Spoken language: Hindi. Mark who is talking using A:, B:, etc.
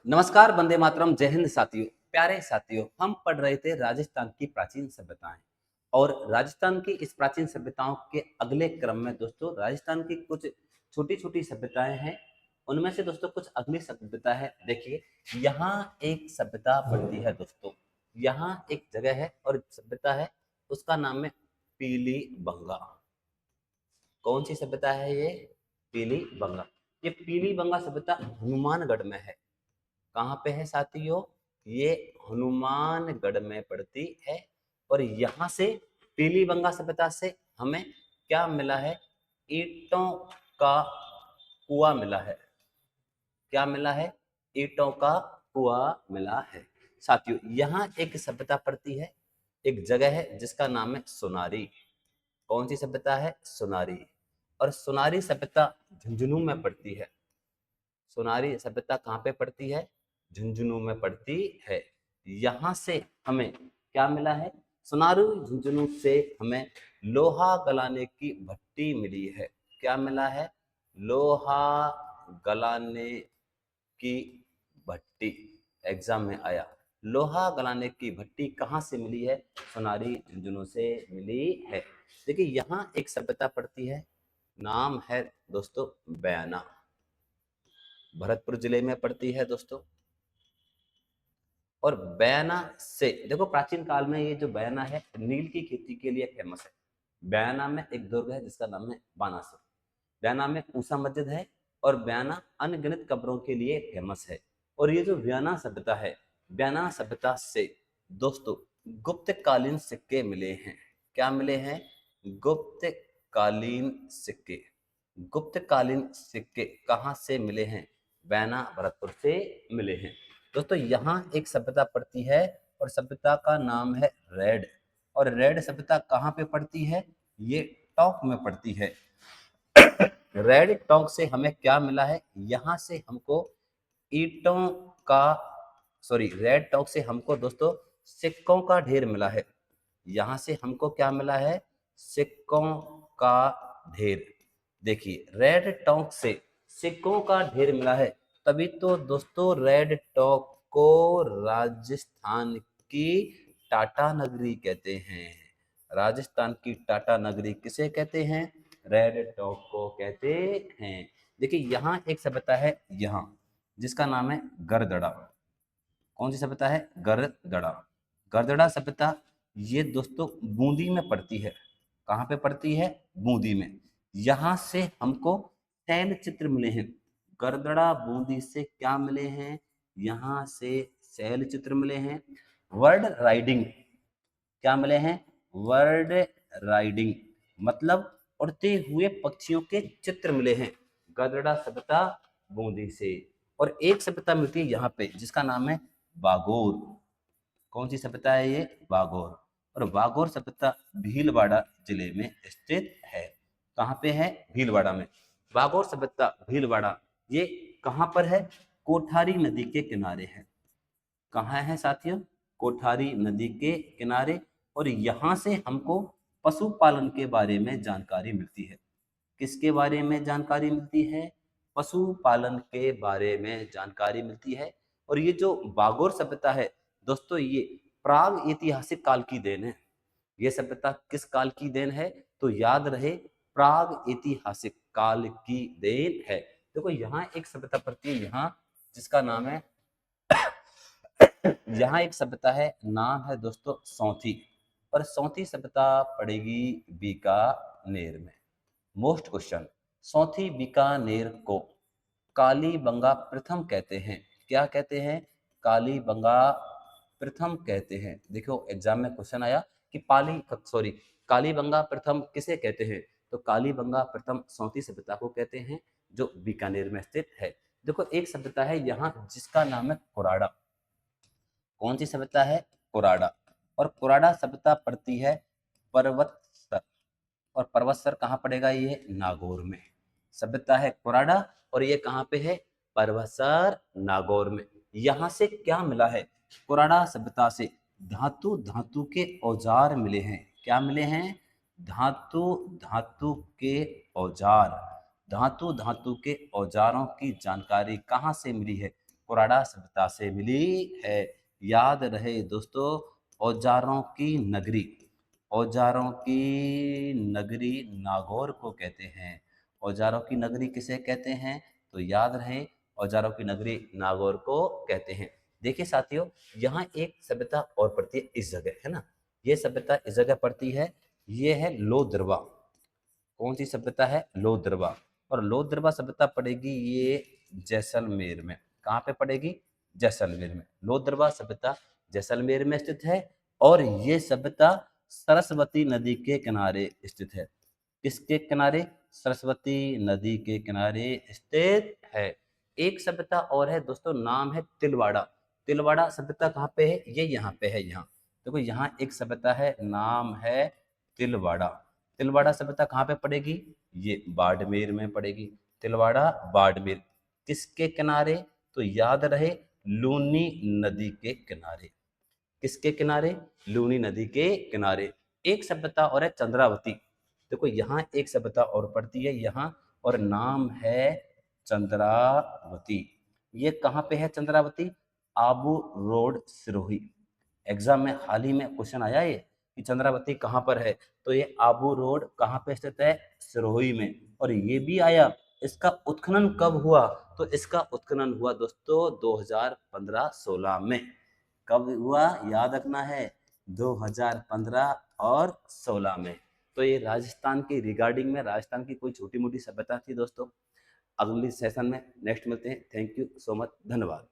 A: नमस्कार, वंदे मातरम, जय हिंद साथियों। प्यारे साथियों, हम पढ़ रहे थे राजस्थान की प्राचीन सभ्यताएं और राजस्थान की इस प्राचीन सभ्यताओं के अगले क्रम में दोस्तों राजस्थान की कुछ छोटी-छोटी सभ्यताएं हैं। उनमें से दोस्तों कुछ अगली सभ्यता है। देखिए, यहाँ एक सभ्यता पड़ती है दोस्तों। यहाँ एक जगह है और सभ्यता है, उसका नाम है पीली बंगा। कौन सी सभ्यता है ये? पीली बंगा। ये पीली बंगा सभ्यता हनुमानगढ़ में है। कहाँ पे है साथियों? ये हनुमानगढ़ में पड़ती है और यहाँ से पीलीबंगा सभ्यता से हमें क्या मिला है? ईंटों का कुआं मिला है। क्या मिला है? ईंटों का कुआं मिला है। साथियों, यहाँ एक सभ्यता पड़ती है, एक जगह है जिसका नाम है सोनारी। कौन सी सभ्यता है? सोनारी। और सोनारी सभ्यता झुंझुनू में पड़ती है। सोनारी सभ्यता कहाँ पे पड़ती है? झुंझुनू में पड़ती है। यहाँ से हमें क्या मिला है? सोनारू झुंझुनू से हमें लोहा गलाने की भट्टी मिली है। क्या मिला है? लोहा गलाने की भट्टी। एग्जाम में आया। लोहा गलाने की भट्टी कहाँ से मिली है? सोनारी झुंझुनू से मिली है। देखिए, यहाँ एक सभ्यता पड़ती है, नाम है दोस्तों बयाना। भरतपुर जिले में पड़ती है दोस्तों। और बयाना से देखो, प्राचीन काल में ये जो बयाना है नील की खेती के लिए फेमस है। बयाना में एक दुर्ग है जिसका नाम है बानासुर। बयाना में ऊषा मस्जिद है और बयाना अनगिनत कब्रों के लिए फेमस है। और ये जो बयाना सभ्यता है, बयाना सभ्यता से दोस्तों गुप्त कालीन सिक्के मिले हैं। क्या मिले हैं? गुप्त कालीन सिक्के। गुप्त कालीन सिक्के कहाँ से मिले हैं? बयाना भरतपुर से मिले हैं। दोस्तों, यहाँ एक सभ्यता पड़ती है और सभ्यता का नाम है रेड। और रेड सभ्यता कहाँ पे पड़ती है? ये टोंक में पड़ती है। रेड टोंक से हमें क्या मिला है? यहाँ से हमको ईंटों का रेड टोंक से हमको दोस्तों सिक्कों का ढेर मिला है। यहाँ से हमको क्या मिला है? सिक्कों का ढेर। देखिए, रेड टोंक से सिक्कों का ढेर मिला है, तभी तो दोस्तों रेड टोंक को राजस्थान की टाटा नगरी कहते हैं। राजस्थान की टाटा नगरी किसे कहते हैं? रेड टोंक को कहते हैं। देखिए, यहाँ एक सभ्यता है यहाँ जिसका नाम है गरदड़ा। कौन सी सभ्यता है? गरदड़ा। गरदड़ा सभ्यता ये दोस्तों बूंदी में पड़ती है। कहाँ पे पड़ती है? बूंदी में। यहाँ से हमको तैल चित्र मिले हैं। गरदड़ा बूंदी से क्या मिले हैं? यहाँ से शैल चित्र मिले हैं। वर्ड राइडिंग क्या मिले हैं? वर्ड राइडिंग मतलब उड़ते हुए पक्षियों के चित्र मिले हैं गरदड़ा सभ्यता बूंदी से। और एक सभ्यता मिलती है यहाँ पे जिसका नाम है बागोर। कौन सी सभ्यता है ये? बागोर। और बागोर सभ्यता भीलवाड़ा जिले में स्थित है। कहाँ पे है? भीलवाड़ा में। बागोर सभ्यता भीलवाड़ा ये कहाँ पर है? कोठारी नदी के किनारे है। कहाँ है साथियों? कोठारी नदी के किनारे। और यहाँ से हमको पशुपालन के बारे में जानकारी मिलती है। किसके बारे में जानकारी मिलती है? पशुपालन के बारे में जानकारी मिलती है। और ये जो बागोर सभ्यता है दोस्तों, ये प्राग ऐतिहासिक काल की देन है। ये सभ्यता किस काल की देन है? तो याद रहे, प्राग ऐतिहासिक काल की देन है। देखो, यहाँ एक सभ्यता पड़ती है यहाँ जिसका नाम है यहाँ एक सभ्यता है, नाम है दोस्तों सौंथी। और सौंथी सभ्यता पड़ेगी बीकानेर में। मोस्ट क्वेश्चन, सौंथी बीकानेर को कालीबंगा प्रथम कहते हैं। क्या कहते हैं? कालीबंगा प्रथम कहते हैं। देखो, एग्जाम में क्वेश्चन आया कि कालीबंगा प्रथम किसे कहते हैं? तो कालीबंगा प्रथम सौंथी सभ्यता को कहते हैं जो बीकानेर में स्थित है। देखो, एक सभ्यता है यहाँ जिसका नाम है कुराड़ा। कौन सी सभ्यता है? कुराड़ा। और कुराड़ा सभ्यता पड़ती है पर्वतसर। और पर्वतसर कहाँ पड़ेगा? ये नागौर में। सभ्यता है कुराड़ा और ये कहाँ पे है? पर्वतसर नागौर में। यहाँ से क्या मिला है? कुराड़ा सभ्यता से धातु धातु के औजार मिले हैं। क्या मिले हैं? धातु धातु के औजार। धातु धातु के औजारों की जानकारी कहाँ से मिली है? कुराड़ा सभ्यता से मिली है। याद रहे दोस्तों, औजारों की नगरी, औजारों की नगरी नागौर को कहते हैं। औजारों की नगरी किसे कहते हैं? तो याद रहे, औजारों की नगरी नागौर को कहते हैं। देखिए साथियों, यहाँ एक सभ्यता और पड़ती है इस जगह, है ना। ये सभ्यता इस जगह पड़ती है, ये है लोदरवा। कौन सी सभ्यता है? लोदरवा। और लोदरवा सभ्यता पड़ेगी ये जैसलमेर में। कहाँ पे पड़ेगी? जैसलमेर में। लोदरवा सभ्यता जैसलमेर में स्थित है और ये सभ्यता सरस्वती नदी के किनारे स्थित है। किसके किनारे? सरस्वती नदी के किनारे स्थित है। एक सभ्यता और है दोस्तों, नाम है तिलवाड़ा। तिलवाड़ा सभ्यता कहाँ पे है? ये यहाँ पे है, यहाँ देखो, यहाँ एक सभ्यता है, नाम है तिलवाड़ा। तिलवाड़ा सभ्यता कहाँ पे पड़ेगी? ये बाड़मेर में पड़ेगी। तिलवाड़ा बाड़मेर। किसके किनारे? तो याद रहे, लूनी नदी के किनारे। किसके किनारे? लूनी नदी के किनारे। एक सभ्यता और है चंद्रावती। देखो, यहाँ एक सभ्यता और पड़ती है यहाँ, और नाम है चंद्रावती। ये कहाँ पे है चंद्रावती? आबू रोड, सिरोही। एग्जाम में हाल ही में क्वेश्चन आया है कि चंद्रावती कहाँ पर है, तो ये आबू रोड कहाँ पे स्थित है? सिरोही में। और ये भी आया, इसका उत्खनन कब हुआ? तो इसका उत्खनन हुआ दोस्तों 2015-16 में। कब हुआ? याद रखना है, 2015 और 16 में। तो ये राजस्थान की रिगार्डिंग में, राजस्थान की कोई छोटी मोटी सभ्यता थी दोस्तों। अगली सेशन में नेक्स्ट मिलते हैं। थैंक यू सो मच, धन्यवाद।